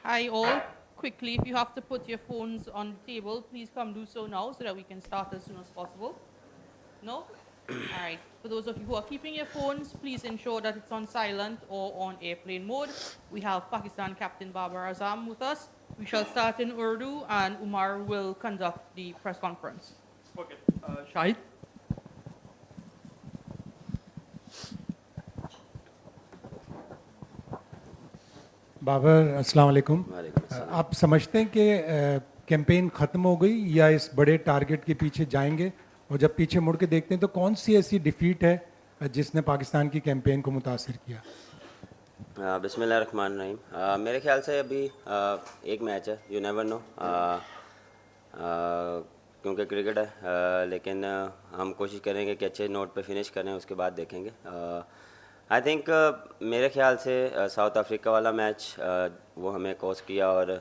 Hi all. Quickly, if you have to put your phones on the table, please come do so now so that we can start as soon as possible. No? All right. For those of you who are keeping your phones, please ensure that it's on silent or on airplane mode. We have Pakistan Captain Babar Azam with us. We shall start in Urdu and Umar will conduct the press conference. Okay. Shahid. Babar अस्सलाम वालेकुम। वालेकुम अस्सलाम। आप समझते हैं कि campaign ख़त्म हो गई या इस बड़े टारगेट के पीछे जाएंगे? और जब पीछे मुड़ के देखते हैं तो कौन सी ऐसी डिफीट है जिसने पाकिस्तान की कैंपेन को मुतासिर किया? बिस्मिल्लाहिर्रहमानिर्रहीम। मेरे ख्याल से अभी एक मैच है, यू नेवर नो, क्योंकि क्रिकेट है, लेकिन हम कोशिश करेंगे कि अच्छे नोट पे फिनिश करें, उसके बाद देखेंगे। आई थिंक मेरे ख्याल से साउथ अफ्रीका वाला मैच वो हमें कोस किया और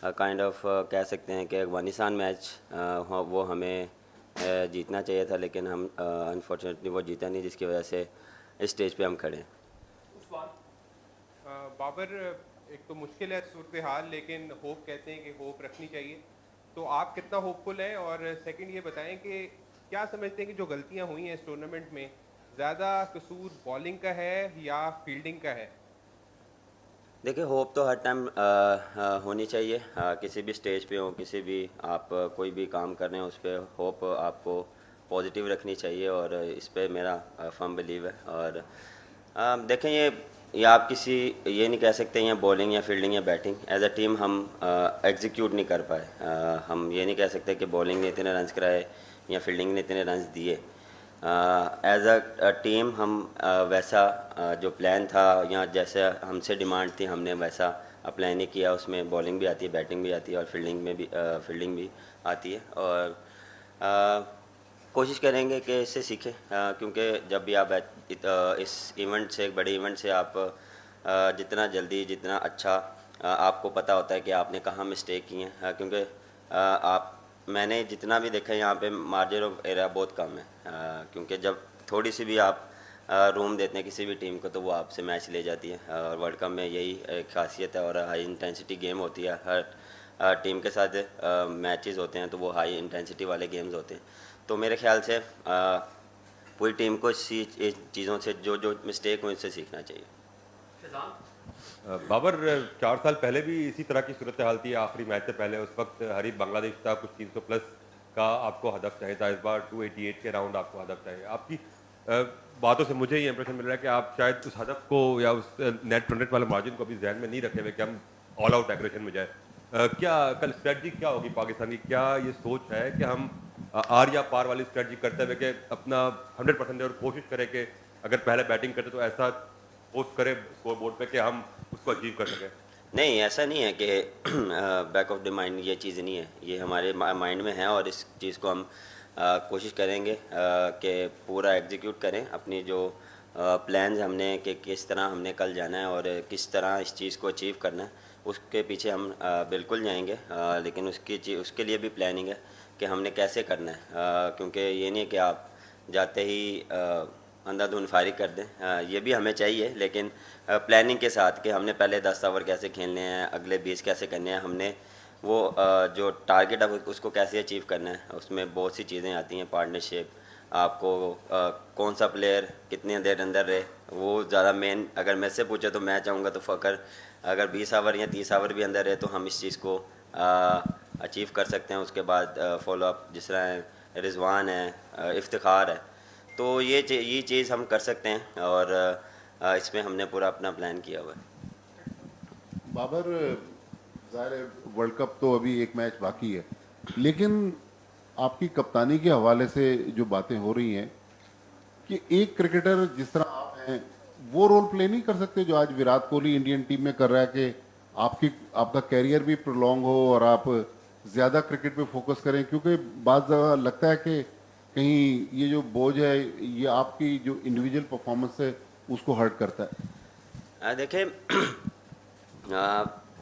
काइंड ऑफ कह सकते हैं कि अफगानिस्तान मैच वो हमें जीतना चाहिए था, लेकिन हम अनफॉर्चुनेटली वो जीता नहीं, जिसकी वजह से इस स्टेज पे हम खड़े हैं। बाबर, एक तो मुश्किल है सूरत हाल, लेकिन होप कहते हैं कि होप रखनी चाहिए। तो आप कितना होपफुल हैं? और सेकंड ये बताएं कि क्या समझते हैं कि जो गलतियां हुई हैं इस टूर्नामेंट में, ज़्यादा कसूर बॉलिंग का है या फील्डिंग का है? देखिए, होप तो हर टाइम होनी चाहिए, किसी भी स्टेज पे हो, किसी भी आप कोई भी काम कर रहे हो, उस पर होप आपको पॉजिटिव रखनी चाहिए और इस पे मेरा फर्म बिलीव है। और देखें, ये आप किसी ये नहीं कह सकते ये बॉलिंग या फील्डिंग या बैटिंग, एज अ टीम हम एग्जीक्यूट नहीं कर पाए। हम ये नहीं कह सकते कि बॉलिंग ने इतने रन्स कराए या फील्डिंग ने इतने रन्स दिए। एज अ टीम हम वैसा जो प्लान था या जैसे हमसे डिमांड थी, हमने वैसा प्लान ही किया। उसमें बॉलिंग भी आती है, बैटिंग भी आती है और फील्डिंग भी आती है। और कोशिश करेंगे कि इससे सीखें, क्योंकि जब भी आप इस इवेंट से, एक बड़े इवेंट से आप जितना जल्दी, जितना अच्छा आपको पता होता है कि आपने कहाँ मिस्टेक की हैं, क्योंकि आप मैंने जितना भी देखा है यहाँ पे मार्जिन ऑफ एरर बहुत कम है, क्योंकि जब थोड़ी सी भी आप रूम देते हैं किसी भी टीम को तो वो आपसे मैच ले जाती है। और वर्ल्ड कप में यही एक खासियत है और हाई इंटेंसिटी गेम होती है। हर टीम के साथ मैचेस होते हैं तो वो हाई इंटेंसिटी वाले गेम्स होते हैं। तो मेरे ख्याल से पूरी टीम को इन चीज़ों से जो जो मिस्टेक हुई उससे सीखना चाहिए। बाबर, 4 साल पहले भी इसी तरह की सूरत हाल थी। आखिरी मैच से पहले उस वक्त हरीफ बांग्लादेश था, कुछ 300 प्लस का आपको हदफ चाहिए था। इस बार 288 के राउंड आपको हदफ चाहिए। आपकी बातों से मुझे ये इंप्रेशन मिल रहा है कि आप शायद उस हदफ को या उस नेट रन रेट वाले मार्जिन को अभी जहन में नहीं रखे हुए कि हम ऑल आउट एग्रेशन में जाए। क्या कल स्ट्रेटजी क्या होगी पाकिस्तान की? क्या ये सोच है कि हम आर या पार वाली स्ट्रेटजी करते हुए कि अपना 100% और कोशिश करें कि अगर पहले बैटिंग करते तो ऐसा पोस्ट करें स्कोर बोर्ड पे कि हम उसको अचीव कर सकें? नहीं, ऐसा नहीं है कि बैक ऑफ द माइंड ये चीज़ नहीं है, ये हमारे माइंड में है और इस चीज़ को हम कोशिश करेंगे कि पूरा एग्जीक्यूट करें अपनी जो प्लान्स हमने कि किस तरह हमने कल जाना है और किस तरह इस चीज़ को अचीव करना है, उसके पीछे हम बिल्कुल जाएंगे। लेकिन उसके लिए भी प्लानिंग है कि हमने कैसे करना है, क्योंकि ये नहीं है कि आप जाते ही अंधाधुंध फारिग कर दें। ये भी हमें चाहिए, लेकिन प्लानिंग के साथ कि हमने पहले 10 ओवर कैसे खेलने हैं, अगले 20 कैसे करने हैं, हमने वो जो टारगेट है उसको कैसे अचीव करना है। उसमें बहुत सी चीज़ें आती हैं, पार्टनरशिप, आपको कौन सा प्लेयर कितने देर अंदर रहे, वो ज़्यादा मेन। अगर मैं से पूछे तो मैं चाहूँगा तो फ़कर अगर 20 ओवर या 30 ओवर भी अंदर रहे तो हम इस चीज़ को अचीव कर सकते हैं। उसके बाद फॉलोअप जिस तरह रिजवान है, इफ्तिखार है, तो ये चीज़ हम कर सकते हैं और इसमें हमने पूरा अपना प्लान किया हुआ है। बाबर, ज़ाहिर है वर्ल्ड कप तो अभी एक मैच बाकी है, लेकिन आपकी कप्तानी के हवाले से जो बातें हो रही हैं कि एक क्रिकेटर जिस तरह आप हैं वो रोल प्ले नहीं कर सकते जो आज विराट कोहली इंडियन टीम में कर रहा है, कि आपका कैरियर भी प्रोलॉन्ग हो और आप ज़्यादा क्रिकेट पे फोकस करें, क्योंकि बाद लगता है कि कहीं ये जो बोझ है ये आपकी जो इंडिविजुअल परफॉर्मेंस है उसको हर्ट करता है। देखिए,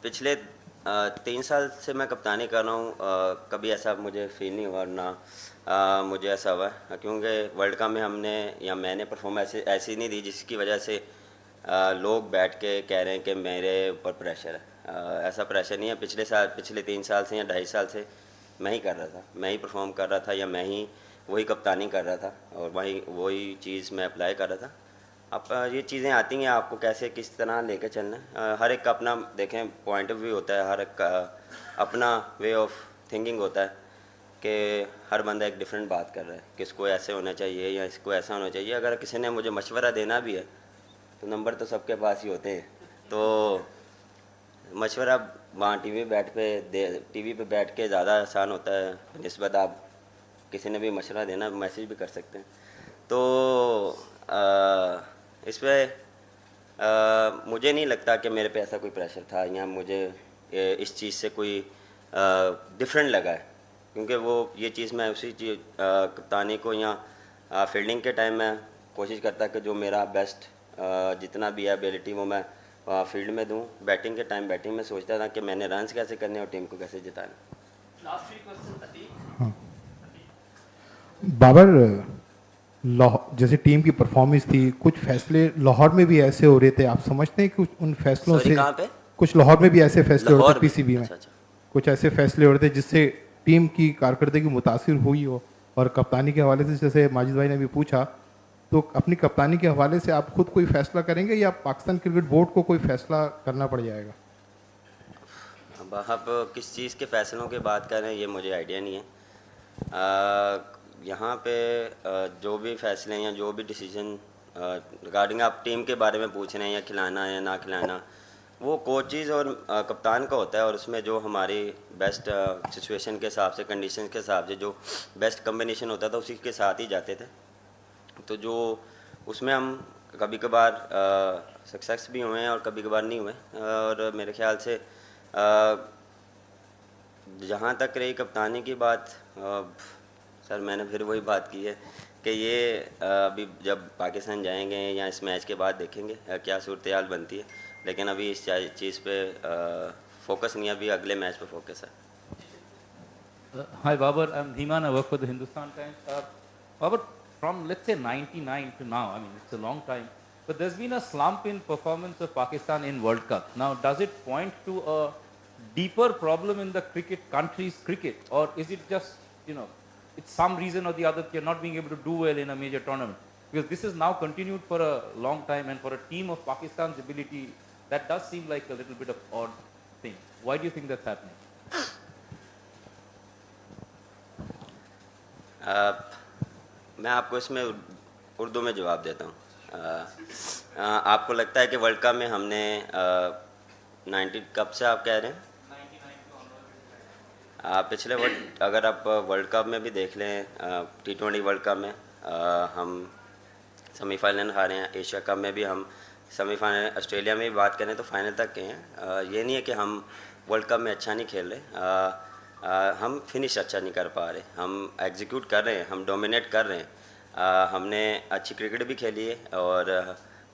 पिछले 3 साल से मैं कप्तानी कर रहा हूँ, कभी ऐसा मुझे फील नहीं हुआ ना मुझे ऐसा हुआ, क्योंकि वर्ल्ड कप में हमने या मैंने परफॉर्मेंस ऐसी नहीं दी जिसकी वजह से लोग बैठ के कह रहे हैं कि मेरे ऊपर प्रेशर है। ऐसा प्रेशर नहीं है। पिछले 3 साल से या 2.5 साल से मैं ही कर रहा था, मैं ही परफॉर्म कर रहा था, या मैं ही वही कप्तानी कर रहा था और वही चीज़ मैं अप्लाई कर रहा था। अब ये चीज़ें आती हैं, आपको कैसे किस तरह लेकर चलना है। हर एक का अपना देखें पॉइंट ऑफ व्यू होता है, हर एक का अपना वे ऑफ थिंकिंग होता है कि हर बंदा एक डिफरेंट बात कर रहा है, किसको ऐसे होना चाहिए या इसको ऐसा होना चाहिए। अगर किसी ने मुझे मशवरा देना भी है तो नंबर तो सबके पास ही होते हैं, तो मशवरा वहाँ टीवी पे बैठ के ज़्यादा आसान होता है निस्बत आप किसी ने भी मशवरा देना, मैसेज भी कर सकते हैं। तो इस पर मुझे नहीं लगता कि मेरे पे ऐसा कोई प्रेशर था या मुझे इस चीज़ से कोई डिफरेंट लगा है, क्योंकि वो ये चीज़ मैं उसी चीज़ कप्तानी को या फील्डिंग के टाइम में कोशिश करता कि जो मेरा बेस्ट जितना भी है एबिलिटी वो मैं फील्ड में दूं। बैटिंग के टाइम बैटिंग में सोचता था कि मैंने रन्स कैसे करने और टीम को कैसे जिताना। बाबर, जैसे टीम की परफॉर्मेंस थी, कुछ फैसले लाहौर में भी ऐसे हो रहे थे, आप समझते हैं कि उन फैसलों Sorry, से कहाँ पे? कुछ लाहौर में भी ऐसे फैसले हो रहे लाहौर थे में? पीसीबी में, अच्छा। कुछ ऐसे फैसले हो रहे थे जिससे टीम की कारकर्दगी मुतासिर हुई हो। और कप्तानी के हवाले से जैसे माजिद भाई ने भी पूछा, तो अपनी कप्तानी के हवाले से आप खुद कोई फैसला करेंगे या पाकिस्तान क्रिकेट बोर्ड को कोई फैसला करना पड़ जाएगा? अब आप किस चीज़ के फ़ैसलों की बात कर रहे हैं ये मुझे आइडिया नहीं है। यहाँ पे जो भी फैसले या जो भी डिसीजन रिगार्डिंग आप टीम के बारे में पूछ रहे हैं या खिलाना या ना खिलाना, वो कोचेज़ और कप्तान का होता है, और उसमें जो हमारी बेस्ट सिचुएशन के हिसाब से, कंडीशन के हिसाब से जो बेस्ट कम्बिनेशन होता था उसी के साथ ही जाते थे। तो जो उसमें हम कभी कभार सक्सेस भी हुए हैं और कभी कभार नहीं हुए। और मेरे ख्याल से जहाँ तक रही कप्तानी की बात, सर मैंने फिर वही बात की है कि ये अभी जब पाकिस्तान जाएंगे या इस मैच के बाद देखेंगे क्या सूरत हाल बनती है, लेकिन अभी इस चीज़ पे फोकस नहीं है, अभी अगले मैच पे फोकस है। Hi Babar, I'm Dhiman, I work for the Hindustan Times. Babar, from let's say 99 to now, I mean it's a long time, but there's been a slump in performance of Pakistan in World Cup. Now does it point to a deeper problem in the country's cricket, or is it just, it's some reason or the other that you're not being able to do well in a major tournament? Because this is now continued for a long time, and for a team of Pakistan's ability, that does seem like a little bit of odd thing. Why do you think that's happening? मैं आपको इसमें उर्दू में जवाब देता हूँ। आपको लगता है कि वर्ल्ड कप में हमने 90 कब से आप कह रहे हैं? पिछले अगर आप वर्ल्ड कप में भी देख लें, T20 वर्ल्ड कप में हम सेमीफाइनल हारे हैं, एशिया कप में भी हम सेमीफाइनल, ऑस्ट्रेलिया में भी बात करें तो फाइनल तक गए हैं। ये नहीं है कि हम वर्ल्ड कप में अच्छा नहीं खेल रहे, हम फिनिश अच्छा नहीं कर पा रहे, हम एग्जीक्यूट कर रहे हैं, हम डोमिनेट कर रहे हैं। हमने अच्छी क्रिकेट भी खेली है और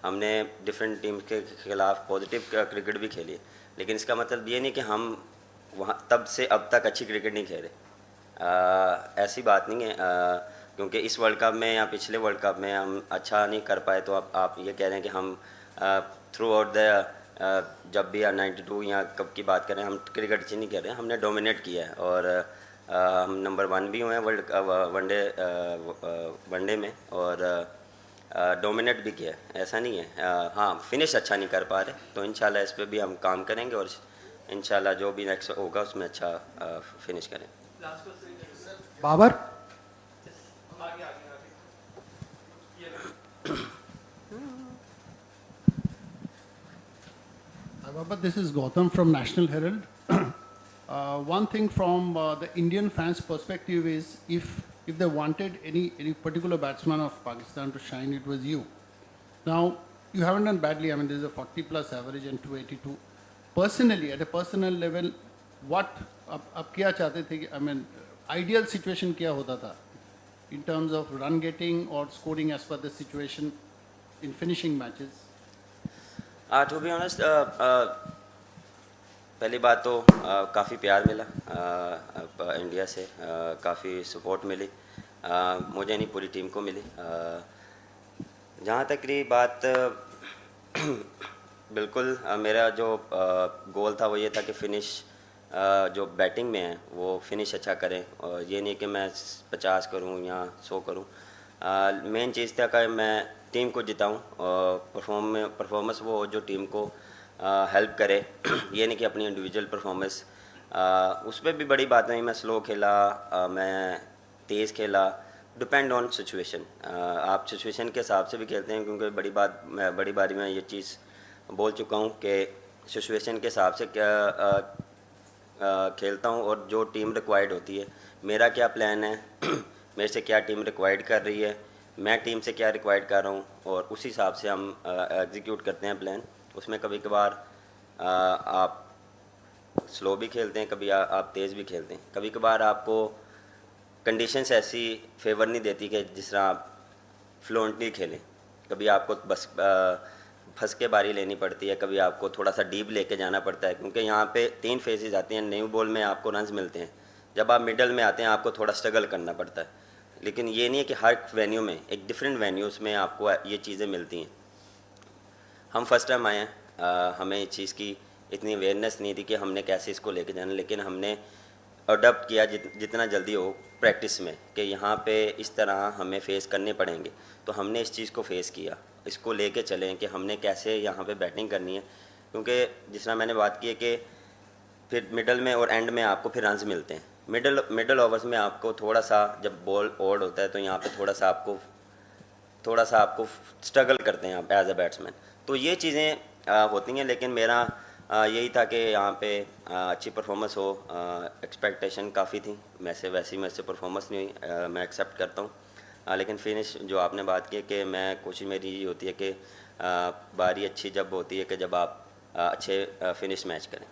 हमने डिफरेंट टीम के खिलाफ पॉजिटिव क्रिकेट भी खेली है, लेकिन इसका मतलब ये नहीं कि हम वहाँ तब से अब तक अच्छी क्रिकेट नहीं खेले। ऐसी बात नहीं है, क्योंकि इस वर्ल्ड कप में या पिछले वर्ल्ड कप में हम अच्छा नहीं कर पाए तो अब आप ये कह रहे हैं कि हम थ्रू आउट द जब भी 92 या कब की बात करें, हम क्रिकेट अच्छी नहीं कर रहे हैं, हमने डोमिनेट किया है और हम नंबर 1 भी हुए हैं वनडे में और डोमिनेट भी किया है, ऐसा नहीं है। हाँ, फिनिश अच्छा नहीं कर पा रहे, तो इंशाल्लाह इस पर भी हम काम करेंगे और इंशाल्लाह जो भी नेक्स्ट होगा उसमें अच्छा फिनिश करें। Babar, Baba, this is Gautam from National Herald. One thing from the Indian fans' perspective is if they wanted any particular batsman of Pakistan to shine, it was you. Now, you haven't done badly. I mean, there's a 40 plus average and 282. Personally, at a personal level, what आप क्या चाहते थे? I mean, ideal situation क्या होता था in terms of run getting or scoring as per the situation in finishing matches? To be honest, पहली बात तो काफ़ी प्यार मिला इंडिया से, काफ़ी सपोर्ट मिली, मुझे नहीं पूरी टीम को मिली। जहाँ तक रही बात बिल्कुल मेरा जो गोल था वो ये था कि फिनिश जो बैटिंग में है वो फिनिश अच्छा करें, और ये नहीं कि मैं 50 करूं या 100 करूं। मेन चीज़ था कि मैं टीम को जिताऊं और परफॉर्मेंस वो हो जो टीम को हेल्प करे। ये नहीं कि अपनी इंडिविजुअल परफॉर्मेंस, उस पर भी बड़ी बात नहीं, मैं स्लो खेला, मैं तेज़ खेला, डिपेंड ऑन सिचुएशन। आप सिचुएशन के हिसाब से भी खेलते हैं, क्योंकि बड़ी बारी में ये चीज़ बोल चुका हूँ कि सिचुएशन के हिसाब से खेलता हूँ और जो टीम रिक्वायर्ड होती है, मेरा क्या प्लान है, मेरे से क्या टीम रिक्वायर्ड कर रही है, मैं टीम से क्या रिक्वायर्ड कर रहा हूँ, और उस हिसाब से हम एग्जीक्यूट करते हैं प्लान। उसमें कभी कभार आप स्लो भी खेलते हैं, कभी आप तेज़ भी खेलते हैं, कभी कभार आपको कंडीशंस ऐसी फेवर नहीं देती कि जिस तरह आप फ्लुएंटली खेलें, कभी आपको बस फंस के बारी लेनी पड़ती है, कभी आपको थोड़ा सा डीप लेके जाना पड़ता है, क्योंकि यहाँ पे 3 फेजेस आती हैं। न्यू बॉल में आपको रन्स मिलते हैं, जब आप मिडल में आते हैं आपको थोड़ा स्ट्रगल करना पड़ता है, लेकिन ये नहीं है कि हर वेन्यू में, एक डिफरेंट वेन्यूज़ में आपको ये चीज़ें मिलती हैं। हम फर्स्ट टाइम आए हैं, हमें इस चीज़ की इतनी अवेयरनेस नहीं थी कि हमने कैसे इसको लेके जाना, लेकिन हमने अडॉप्ट किया जितना जल्दी हो प्रैक्टिस में कि यहाँ पे इस तरह हमें फ़ेस करने पड़ेंगे, तो हमने इस चीज़ को फ़ेस किया, इसको लेके चलें कि हमने कैसे यहाँ पे बैटिंग करनी है, क्योंकि जिस तरह मैंने बात की है कि फिर मिडल में और एंड में आपको फिर रन्स मिलते हैं। मिडल ओवर्स में आपको थोड़ा सा, जब बॉल ओड होता है तो यहाँ पे थोड़ा सा आपको स्ट्रगल करते हैं आप एज अ बैट्समैन, तो ये चीज़ें होती हैं। लेकिन मेरा यही था कि यहाँ पे अच्छी परफॉर्मेंस हो, एक्सपेक्टेशन काफ़ी थी, वैसी मेरे से परफॉर्मेंस नहीं हुई, मैं एक्सेप्ट करता हूँ। लेकिन फिनिश जो आपने बात की कि मैं कोशिश मेरी ये होती है कि बारी अच्छी जब होती है कि जब आप अच्छे फिनिश मैच करें।